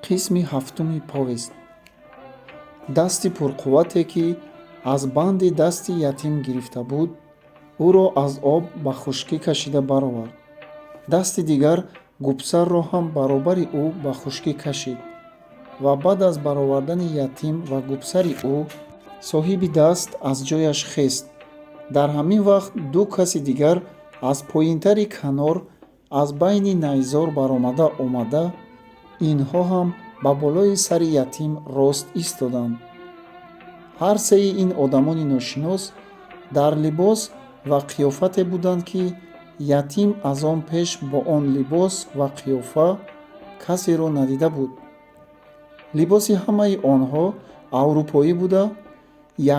Қисми ҳафтуми повест. Дасти пурқуввате ки аз банди дасти ятим гирифта буд, ӯро аз об ба хушкӣ кашида баровард. Дасти дигар гупсарро ҳам баробари ӯ ба хушкӣ кашид ва баъд аз баровардани ятим ва гупсари ӯ, соҳиби даст аз ҷояш хест. Дар ҳамин вақт ду каси дигар аз поинтари канор аз байни найзор баромада омада, инҳо ҳам ба болои сари ятим рост истоданд. ҳар сеи ин одамони ношинос дар либос ва қиёфате буданд ки ятим аз он пеш бо он либос ва қиёфа касеро надида буд. либоси ҳамаи онҳо аврупоӣ буда,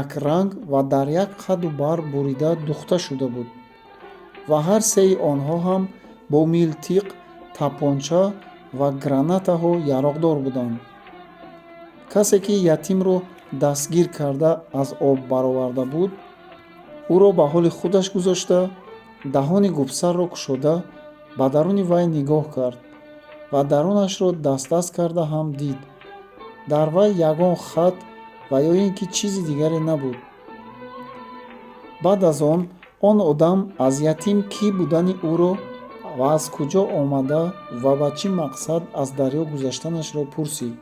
якранг ва дар як қаду бар бурида духта шуда буд ва ҳар сеи онҳо ҳам бо милтиқ, тапонча ва гранатаҳо яроқдор буданд. касе ки ятимро дастгир карда аз об бароварда буд, ӯро ба ҳоли худаш гузошта, даҳони гупсарро кушода ба даруни вай нигоҳ кард ва дарунашро даст карда ҳам дид. дар вай ягон хат ва ё ин ки чизи дигаре набуд. баъд аз он одам аз ятим кӣ будани ӯро ва аз куҷо омада ва ба чӣ мақсад аз дарё гузаштанашро пурсид.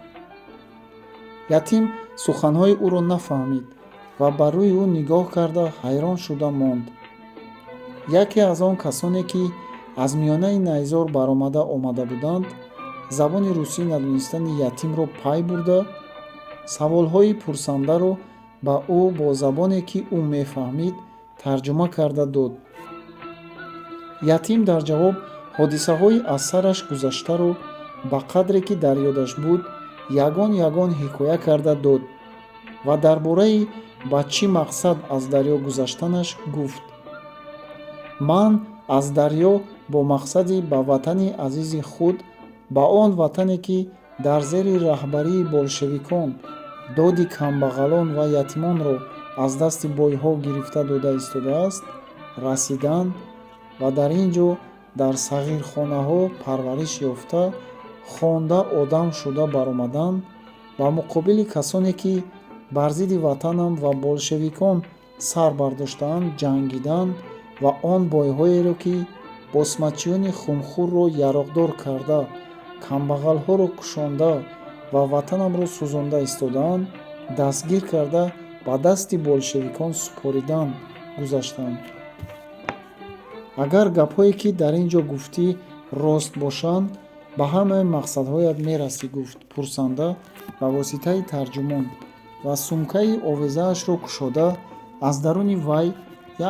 ятим суханҳои ӯро нафаҳмид ва ба рӯи ӯ нигоҳ карда ҳайрон шуда монд. яке аз он касоне ки аз миёнаи найзор баромада омада буданд, забони русӣ надонистани ятимро пай бурда, саволҳои пурсандаро ба ӯ бо забоне ки ӯ мефаҳмид тарҷума карда дод. ятим дар ҷавоб ҳодисаҳои аз сараш гузаштаро ба қадре ки дар ёдаш буд ягон ҳикоя карда дод ва дар бораи ба чӣ мақсад аз дарё гузаштанаш гуфт. ман аз дарё бо мақсади ба ватани азизи худ, ба он ватане ки дар зери раҳбарии болшевикон доди камбағалон ва ятимонро аз дасти бойҳо гирифта дода истодааст, расидан ва дар ин ҷо дар сағирхонаҳо парвариш ёфта, хонда одам шуда баромадан, ба муқобили касоне ки бар зидди ватанам ва болшевикон сар бардоштаанд ҷангидан ва он бойҳоеро ки босмачиёни хунхурро яроқдор карда, камбағалҳоро кушонда ва ватанамро сӯзонда истодаанд, дастгир карда ба дасти болшевикон супоридан гузаштанд. агар гапҳое ки дар ин ҷо гуфтӣ рост бошанд, ба ҳамаи мақсадҳоят мерасӣ, гуфт пурсанда ба воситаи тарҷумон ва сумкаи овезаашро кушода аз даруни вай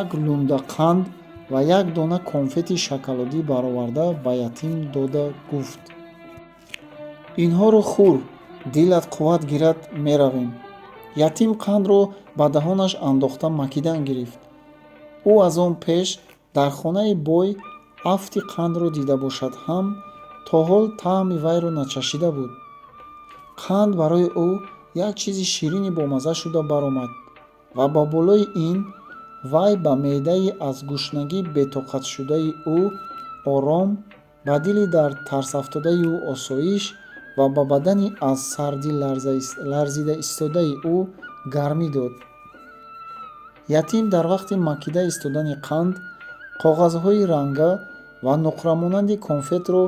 як лунда қанд ва як дона конфети шоколадӣ бароварда ба ятим дода гуфт: инҳоро хур, дилат қувват гирад, меравем. ятим қандро ба даҳонаш андохта макидан гирифт. ӯ аз он пеш дар хонаи бой афти қандро дида бошад ҳам то ҳол таъми вайро начашида буд. қанд барои ӯ як чизи ширини бомаза шуда баромад ва ба болои ин вай ба меъдаи аз гушнагӣ бетоқатшудаи ӯ ором, ба дили дар тарсафтодаи ӯ осоиш ва ба бадани аз сардӣ ларзида истодаи ӯ гармӣ дод. ятим дар вақти макида истодани қанд коғазҳои ранга ва нуқрамонанди конфетро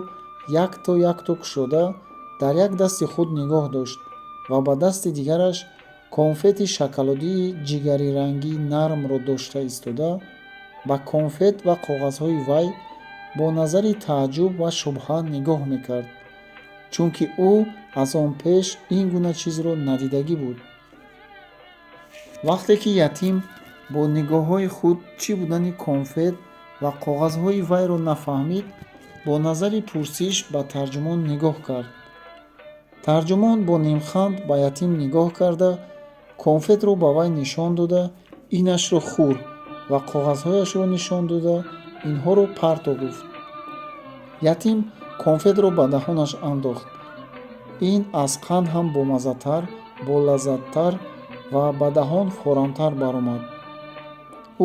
якто кушода дар як дасти худ нигоҳ дошт ва ба дасти дигараш конфети шоколадии ҷигарирангии нармро дошта истода, ба конфет ва коғазҳои вай бо назари тааҷҷуб ва шубҳа нигоҳ мекард, чунки ӯ аз он пеш ин гуна чизро надидагӣ буд. вақте ки ятим бо нигоҳҳои худ чӣ будани конфет ва коғазҳои вайро нафаҳмид, бо назари пурсиш ба тарҷумон нигоҳ кард. тарҷумон бо нимханд ба ятим нигоҳ карда, конфетро ба вай нишон дода, инашро хур ва коғазҳояшро нишон дода, инҳоро парто гуфт. ятим конфетро ба даҳонаш андохт. ин аз қанд ҳам бомаззатар, болаззаттар ва ба даҳон форамтар баромад.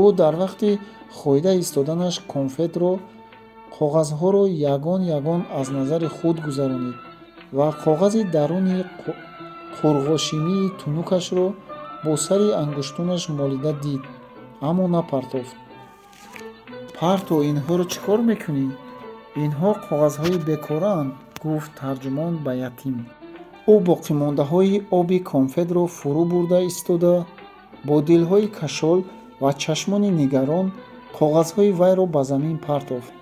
ӯ дар вақти хоида истоданаш конфетро, коғазҳоро ягон аз назари худ гузаронид ва коғази даруни қурғошимии тунукашро бо сари ангуштунаш молида дид, аммо напартофт. «Парту, инҳоро чӣ кор мекунӣ? Инҳо коғазҳои бекораанд», гуфт тарҷумон ба ятим. ӯ боқимондаҳои оби конфетро фурӯ бурда истода, бо дилҳои кашол ва чашмони нигарон коғазҳои вайро ба замин партофт.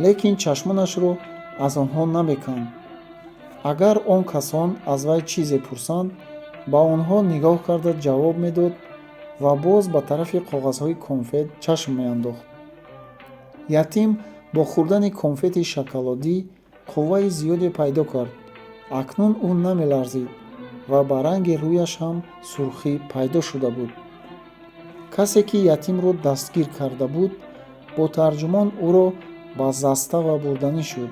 Лекин чашмонашро аз онҳо намеканд. Агар он касон аз вай чизе пурсанд, ба онҳо нигоҳ карда ҷавоб медод ва боз ба тарафи коғазҳои конфет чашм меандохт. Ятим бо хӯрдани конфети шоколадӣ қувваи зиёде пайдо кард. Акнун ӯ намеларзид ва ба ранги рӯяш ҳам сурхӣ пайдо шуда буд. Касе ки ятимро дастгир карда буд, бо тарҷумон ӯро ба застава бурданӣ шуд.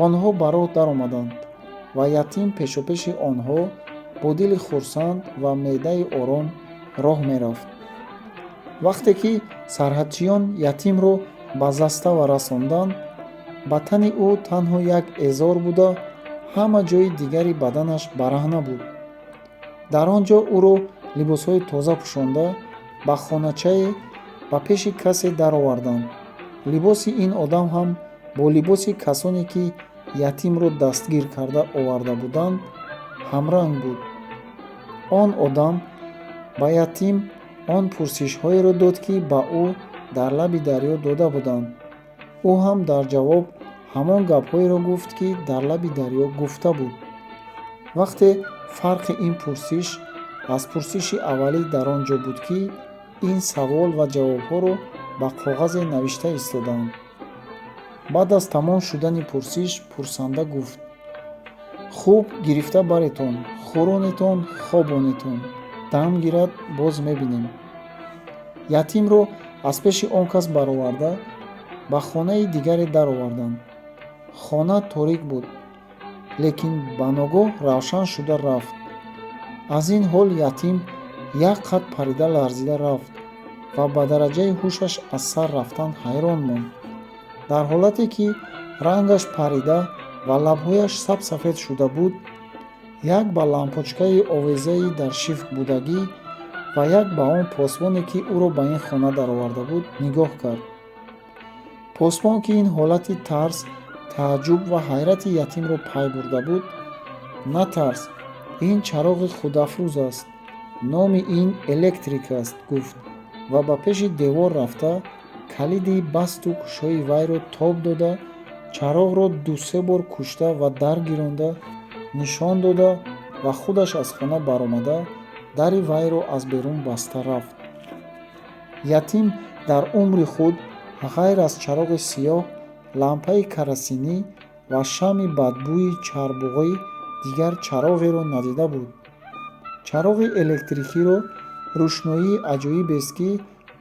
Онҳо ба роҳ даромаданд ва ятим пешопеши онҳо бо дили хурсанд ва меъдаи ором роҳ мерафт. Вақте ки сарҳадчиён ятимро ба застава расонданд, ба тани ӯ танҳо як эзор буда, ҳама ҷои дигари баданаш бараҳна буд. Дар он ҷо ӯро либосҳои тоза пӯшонда, ба хоначае ба пеши касе дароварданд. Либоси ин одам ҳам бо либоси касоне ки ятимро дастгир карда оварда буданд, ҳамранг буд. Он одам ба ятим он пурсишҳоеро дод, ки ба ӯ дар лаби дарё дода буданд. ӯ ҳам дар ҷавоб ҳамон гапҳоеро гуфт, ки дар лаби дарё гуфта буд. Вақте фарқи ин пурсиш аз пурсиши аввалӣ дар он ҷо буд, ки ин савол ва ҷавобҳоро ба коғазе навишта истодаанд. Баъд аз тамом шудани пурсиш, пурсанда гуфт: «Хуб гирифта баретон, хӯронетон, хобонетон. Дам гирад, боз мебинем». Ятимро аз пеши он кас бароварда, ба хонаи дигаре дароварданд. Хона торик буд, лекин ба ногоҳ равшан шуда рафт. Аз ин ҳол ятим як қад парида ларзида рафт ва ба дараҷаи ҳушаш аз сар рафтан ҳайрон монд. Дар ҳолате ки рангаш парида ва лабҳояш сабсафед шуда буд, як ба лампочкаи овезаи дар шифт будагӣ ва як ба он посбоне, ки ӯро ба ин хона дароварда буд, нигоҳ кард. Посбон, ки ин ҳолати тарс, тааҷҷуб ва ҳайрати ятимро пай бурда буд: «Натарс, ин чароғи худафрӯз аст. Номи ин электрик аст», гуфт ва ба пеши девор рафта, калиди басту кушои вайро тоб дода, чароғро 2-3 бор кушта ва дар гиронда, нишон дода ва худаш аз хона баромада, дари вайро аз берун баста рафт. Ятим дар умри худ ғайр аз чароғи сиёҳ, лампаи карасинӣ ва шамъи бадбӯи чарбуғӣ дигар чароғеро надида буд. Чароғи электрикиро рӯшноии аҷоибест, ки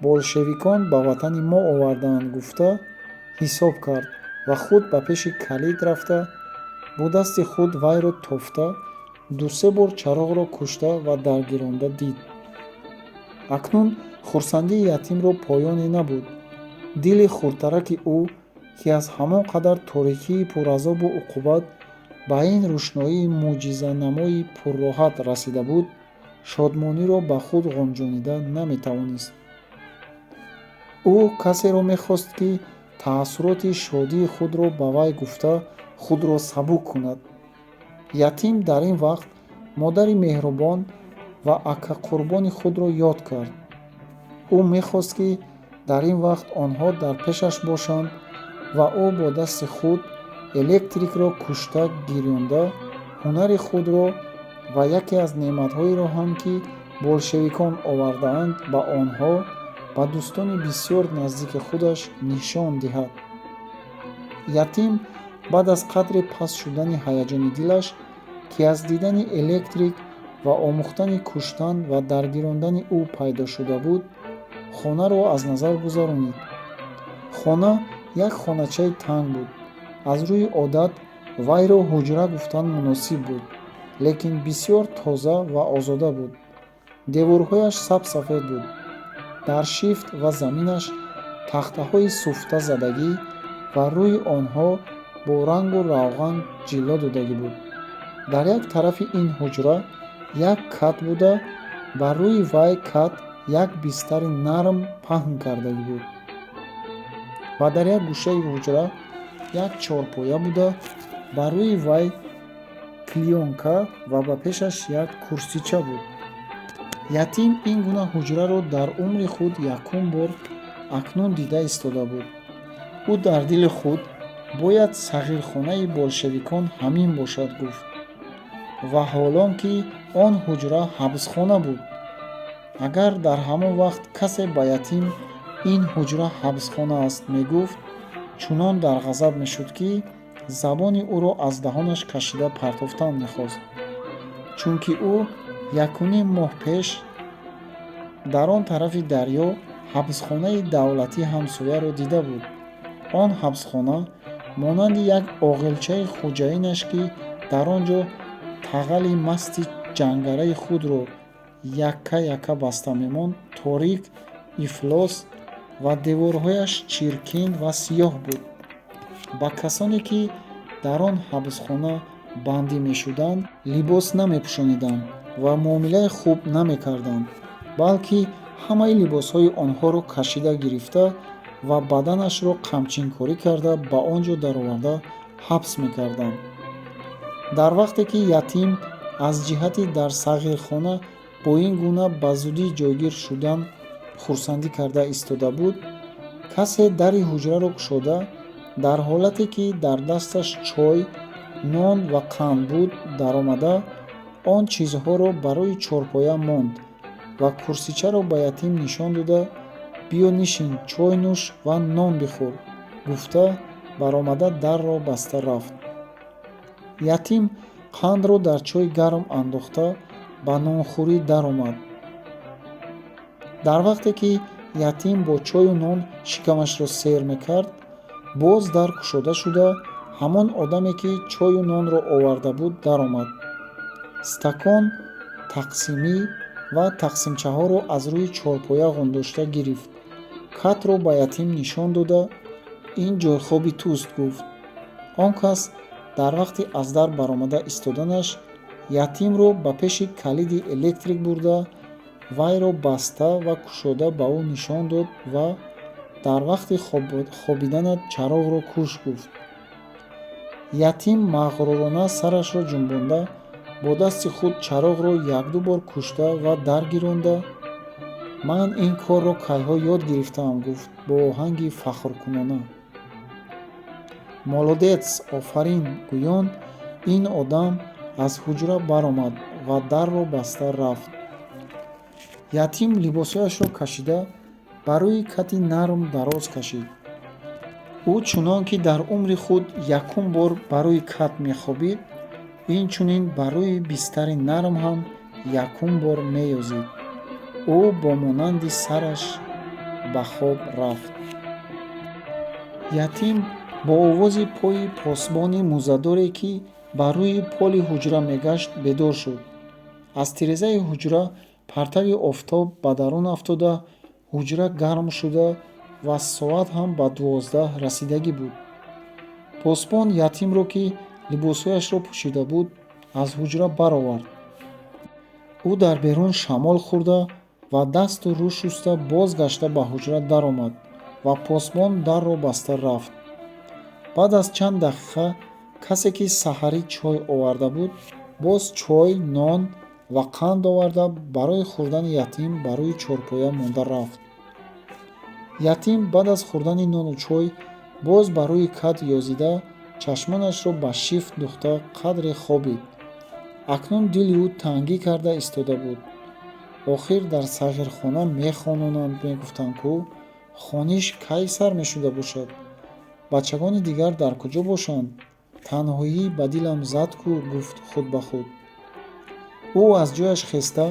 болшевикон ба ватани мо овардаанд, гуфта ҳисоб кард ва худ ба пеши калид рафта, бо дасти худ вайро тофта, 2-3 бор чароғро кушта ва даргиронда дид. Акнун хурсандии ятимро поёне набуд. Дили хурдтараки ӯ, ки аз ҳамон қадар торикии пуразобу уқубат ба ин рӯшноии мӯъҷизанамои пурроҳат расида буд, шодмониро ба худ ғунҷонида наметавонист. ӯ касеро мехост, ки таассуроти шодии худро ба вай гуфта, худро сабук кунад. Ятим дар ин вақт модари меҳрубон ва акақурбони худро ёд кард. ӯ мехост, ки дар ин вақт онҳо дар пешаш бошанд ва ӯ бо дасти худ электрикро кушта гирёнда, ҳунари худро ва яке аз неъматҳоеро ҳам, ки болшевикон овардаанд, ба онҳо, ба дӯстони бисёр наздики худаш нишон диҳад. Ятим баъд аз қадре паст шудани ҳаяҷони дилаш, ки аз дидани электрик ва омӯхтани куштан ва даргирондани ӯ пайдо шуда буд, хонаро аз назар гузаронид. Хона як хоначаи танг буд. Аз рӯи одат вайро ҳуҷра гуфтан муносиб буд, лекин бисёр тоза ва озода буд. Деворҳояш сабсафед буд. Дар шифт ва заминаш тахтаҳои суфта задагӣ ва рӯи онҳо бо рангу равған ҷило додагӣ буд. Дар як тарафи ин ҳуҷра як кат буда, бар рӯи вай кат як бистари нарм паҳн кардагӣ буд ва дар як гӯшаи ҳуҷра як чорпоя буда, бар рӯи вай клеёнка ва ба пешаш як курсича буд. Ятим ин гуна ҳуҷраро дар умри худ якум бор акнун дида истода буд. ӯ дар дили худ бояд сағирхонаи болшевикон ҳамин бошад гуфт. Ва ҳолон ки он ҳуҷра ҳабсхона буд. Агар дар ҳамон вақт касе ба ятим ин ҳуҷра ҳабсхона аст мегуфт, чунон дар ғазаб мешуд, ки забони ӯро аз даҳонаш кашида партофтан мехост. Чунки ӯ 1.5 моҳ пеш дар он тарафи дарё ҳабсхонаи давлатии ҳамсояро дида буд. Он ҳабсхона монанди як оғилчаи хуҷаинаш, ки дар он ҷо тағали масти ҷангараи худро якка якка баста мемонд, торик, ифлос ва деворҳояш чиркин ва сиёҳ буд. Ба касоне ки дар он ҳабсхона бандӣ мешуданд, либос намепӯшониданд ва муомилаи хуб намекарданд, балки ҳамаи либосҳои онҳоро кашида гирифта ва баданашро қамчинкорӣ карда ба он ҷо дароварда ҳабс мекарданд. Дар вақте ки ятим аз ҷиҳати дар сағирхона бо ин гуна ба зудӣ ҷойгир шудан хурсандӣ карда истода буд, касе дари ҳуҷраро кушода, дар ҳолате ки дар дасташ чой, нон ва қанд буд, даромада он чизҳоро барои чорпоя монд ва курсичаро ба ятим нишон дода, биё нишин, чой нӯш ва нон бихӯр, гуфта баромада дарро баста рафт. Ятим қандро дар чой гарм андохта ба нонхӯрӣ даромад. Дар вақте ки ятим бо чою нон шикамашро сер мекард, боз дар кушода шуда, ҳамон одаме ки чою нонро оварда буд даромад. Стакон, тақсимӣ ва тақсимчаҳоро аз рӯи чорпоя ғундошта гирифт. Катро ба ятим нишон дода, ин ҷойхоби туст, гуфт. Он кас дар вақти аз дар баромада истоданаш, ятимро ба пеши калиди электрик бурда, вайро баста ва кушода ба ӯ нишон дод ва дар вақти хобиданат чароғро куш, гуфт. Ятим мағрурона сарашро ҷунбонда, бо дасти худ чароғро якду бор кушта ва даргиронда, ман ин корро кайҳо ёд гирифтаам, гуфт бо оҳанги фахркунона. Молодец, офарин гӯён, ин одам аз ҳуҷра баромад ва дарро баста рафт. Ятим либосҳояшро кашида ба рӯи кати нарм дароз кашид. ӯ чунон ки дар умри худ якум бор ба рӯи кат мехобид, инчунин ба рӯи бистари нарм ҳам якум бор меёзид. ӯ бо монанди сараш ба хоб рафт. Ятим бо овози пои посбони мӯзадоре, ки ба рӯи поли ҳуҷра мегашт, бедор шуд. Аз тирезаи ҳуҷра партави офтоб ба дарун афтода, ҳуҷра гарм шуда ва соат ҳам ба 12 расидагӣ буд. Посбон ятимро, ки либосҳояшро пӯшида буд, аз ҳуҷра баровард. ӯ дар берун шамол хӯрда ва дасту рӯ шуста бозгашта ба ҳуҷра даромад ва посбон дарро баста рафт. Баъд аз чанд дақиқа касе ки саҳарӣ чой оварда буд, боз чой, нон ва қанд оварда барои хӯрдани ятим ба рӯи чорпоя монда рафт. Ятим баъд аз хӯрдани нону чой боз ба рӯи кат ёзида, чашмонашро ба шифт духта қадре хобид. Акнун дили ӯ тангӣ карда истода буд. Охир дар сағирхона мехононанд, мегуфтанд ку хониш кай сар мешуда бошад. Бачагони дигар дар куҷо бошанд? Танҳоӣ ба дилам зад ку, гуфт худ ба худ. ӯ аз ҷояш хеста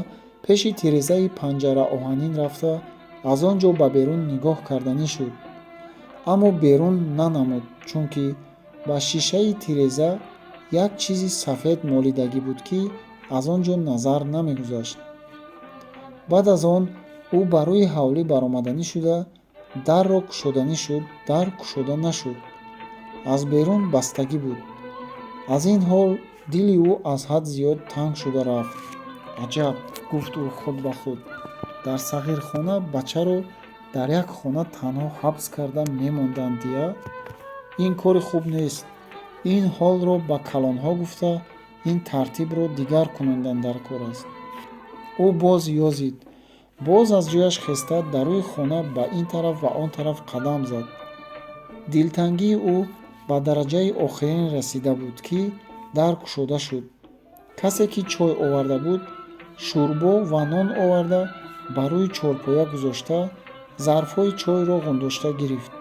пеши тирезаи панҷара оҳанин рафта, аз он ҷо ба берун нигоҳ карданӣ шуд. Аммо берун нанамуд, чунки ба шишаи тиреза як чизи сафед молидагӣ буд, ки аз он ҷо назар намегузашт. Баъд аз он ӯ ба рӯи ҳавлӣ баромаданӣ шуда, дарро кушоданӣ шуд, дар кушода нашуд. аз берун бастагӣ буд. аз ин ҳол дили ӯ аз ҳад зиёд танг шуда рафт. аҷаб, гуфт ӯ худ ба худ, дар сағирхона бачаро дар як хона танҳо ҳабс карда мемонданд я? ин кори хуб нест. ин ҳолро ба калонҳо гуфта, ин тартибро дигар кунондан дар кор аст. ӯ боз ёзид. боз аз ҷояш хеста дар рӯи хона ба ин тараф ва он тараф қадам зад. дилтангии ӯ ба дараҷаи охирин расида буд, ки дар кушода шуд. касе ки чой оварда буд, шӯрбо ва нон оварда ба рӯи чорпоя гузошта, зарфҳои чойро ғундошта гирифт.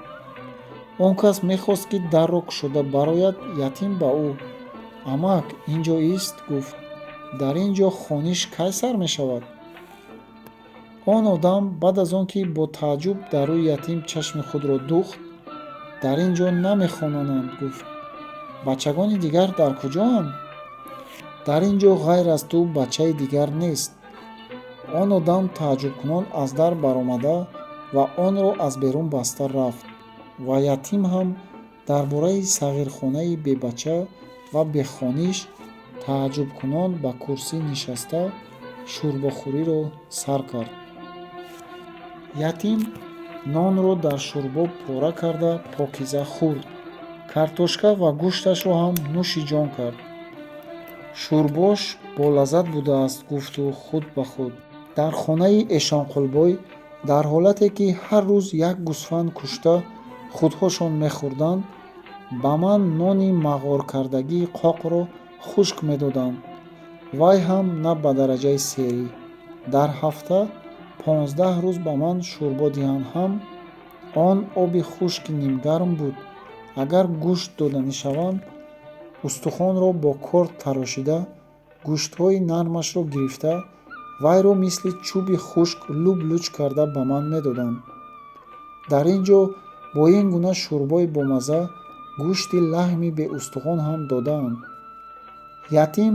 он кас мехост ки дарро кушода барояд. ятим ба ӯ: амак, ин ҷо ист, гуфт. дар ин ҷо хониш кай сар мешавад? он одам баъд аз он ки бо тааҷҷуб дар рӯи ятим чашми худро дӯхт: дар ин ҷо намехононанд, гуфт. бачагони дигар дар куҷоанд? дар ин ҷо ғайр аз ту бачаи дигар нест. он одам тааҷҷубкунон аз дар баромада ва онро аз берун баста рафт. ва ятим ҳам дар бораи сағирхонаи бебача ва бехониш тааҷҷубкунон ба курсӣ нишаста шӯрбохӯриро сар кард. ятим нонро дар шӯрбо пора карда покиза хӯрд. картошка ва гӯшташро ҳам нӯши ҷон кард. шӯрбош болаззат будааст, гуфту худ ба худ. дар хонаи эшонқулбой дар ҳолате ки ҳар рӯз як гӯсфанд кушта худҳошон мехӯрданд, ба ман нони мағоркардагии қоқро хушк медоданд. вай ҳам на ба дараҷаи серӣ. дар ҳафта 15 рӯз ба ман шӯрбо диҳанд ҳам он оби хушки нимгарм буд. агар гӯшт доданӣ шаванд, устухонро бо корд тарошида, гӯштҳои нармашро гирифта, вайро мисли чӯби хушк луп-луч карда ба ман медоданд. дар ин ҷо бо ин гуна шӯрбои бомазза гӯшти лаҳми беустухон ҳам додаанд. ятим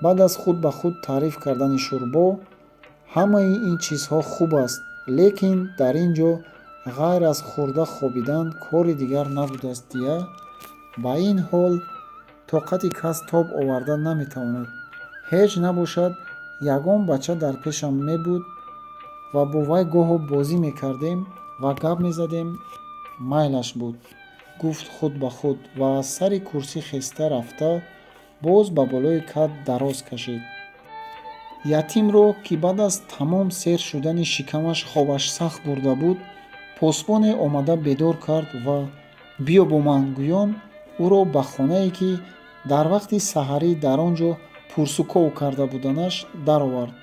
баъд аз худ ба худ таъриф кардани шӯрбо: ҳамаи ин чизҳо хуб аст, лекин дар ин ҷо ғайр аз хӯрда хобидан кори дигар набудааст я? ба ин ҳол тоқати кас тоб оварда наметавонад. ҳеҷ набошад, ягон бача дар пешам мебуд ва бо вай гоҳо бозӣ мекардем ва гап мезадем, майлаш буд, гуфт худ ба худ ва аз сари курсӣ хеста рафта боз ба болои кат дароз кашид. ятимро, ки баъд аз тамом сер шудани шикамаш хобаш сахт бурда буд, посбоне омада бедор кард ва «биё бо ман» гӯён ӯро ба хонае, ки дар вақти саҳарӣ дар он ҷо пурсуков карда буданаш, даровард.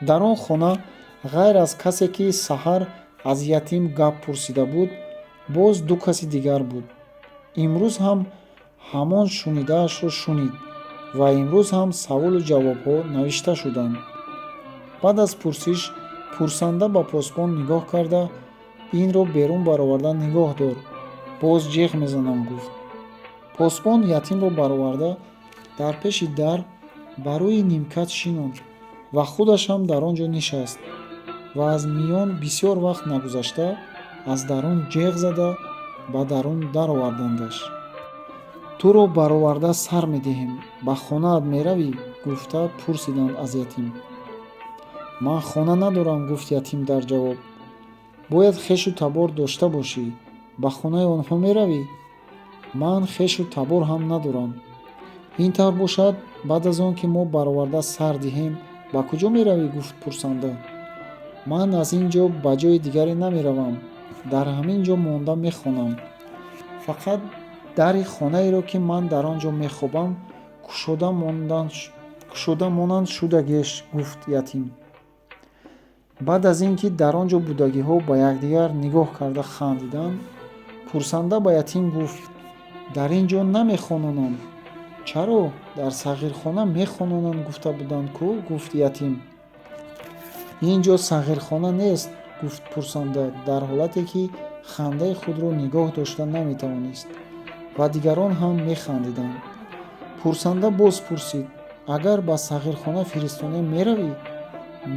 дар он хона ғайр аз касе ки саҳар аз ятим гап пурсида буд, боз ду каси дигар буд. имрӯз ҳам ҳамон шунидаашро шунид ва имрӯз ҳам саволу ҷавобҳо навишта шуданд. баъд аз пурсиш пурсанда ба посбон нигоҳ карда: инро берун бароварда нигоҳ дор, боз ҷиғ мезанам, гуфт. посбон ятимро бароварда дар пеши дар ба рӯи нимкат шинонд ва худаш ҳам дар он ҷо нишаст ва аз миён бисёр вақт нагузашта аз дарун ҷиғ зада ба дарун даровардандаш. туро бароварда сар медиҳем, ба хонаат меравӣ? гуфта пурсиданд аз ятим. ман хона надорам, гуфт ятим дар ҷавоб. бояд хешу табор дошта бошӣ, ба хонаи онҳо меравӣ? ман хешу табор ҳам надорам. ин тавр бошад, баъд аз он ки мо бароварда сар диҳем, ба куҷо меравӣ? гуфт пурсанда. ман аз ин ҷо ба ҷои дигаре намеравам, дар ҳамин ҷо монда мехонам. фақат дари хонаеро, ки ман дар он ҷо мехобам, кушода монанд шуда гешт, гуфт ятим. баъд аз ин ки дар он ҷо будагиҳо ба якдигар нигоҳ карда хандиданд, пурсанда ба ятим гуфт: дар ин ҷо намехононанд? чаро, дар сағирхона мехононанд гуфта буданд ку, гуфт ятим. ин ҷо сағирхона нест, гуфт пурсанда дар ҳолате ки хандаи худро нигоҳ дошта наметавонист ва дигарон ҳам механдиданд. пурсанда боз пурсид: агар ба сағирхона фиристонем меравӣ?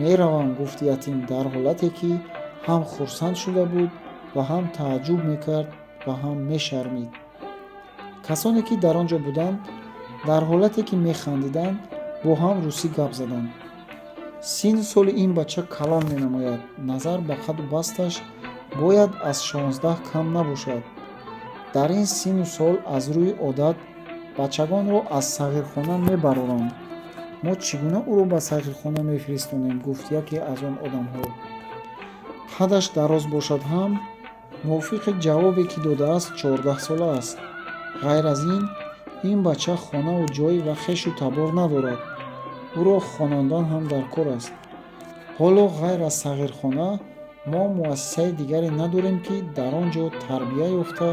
меравам, гуфт ятим дар ҳолате ки ҳам хурсанд шуда буд ва ҳам тааҷҷуб мекард ва ҳам мешармид. касоне ки дар он ҷо буданд дар ҳолате ки механдиданд бо ҳам русӣ гап заданд. синну соли ин бача калон менамояд. назар ба қаду басташ бояд аз 16 кам набошад. дар ин синну сол аз рӯи одат бачагонро аз сағирхона мебароранд. мо чӣ гуна ӯро ба сағирхона мефиристонем, гуфт яке аз он одамҳо. қадаш дароз бошад ҳам мувофиқи ҷавобе ки додааст 14 сола аст. ғайр аз ин бача хонаву ҷой ва хешу табор надорад. ӯро хонондон ҳам дар кор аст. ҳоло ғайр аз сағирхона мо муассисаи дигаре надорем ки дар он ҷо тарбия ёфта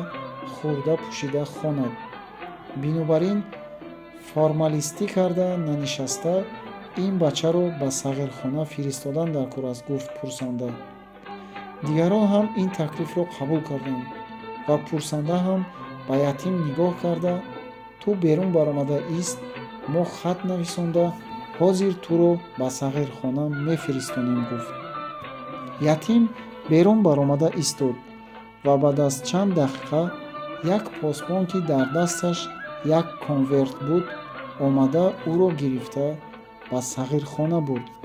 хӯрда пӯшида хонад. бинобар ин формалистӣ карда нанишаста ин бачаро ба сағирхона фиристодан дар кор аст, гуфт пурсанда. дигарон ҳам ин таклифро қабул карданд ва пурсанда ҳам ба ятим нигоҳ карда ту берун баромада ист, мо хат нависонда ҳозир туро ба сағирхона мефиристонем, гуфт. ятим берун баромада истод ва баъд аз чанд дақиқа як посбон ки дар дасташ як конверт буд омада ӯро гирифта ба сағирхона бурд.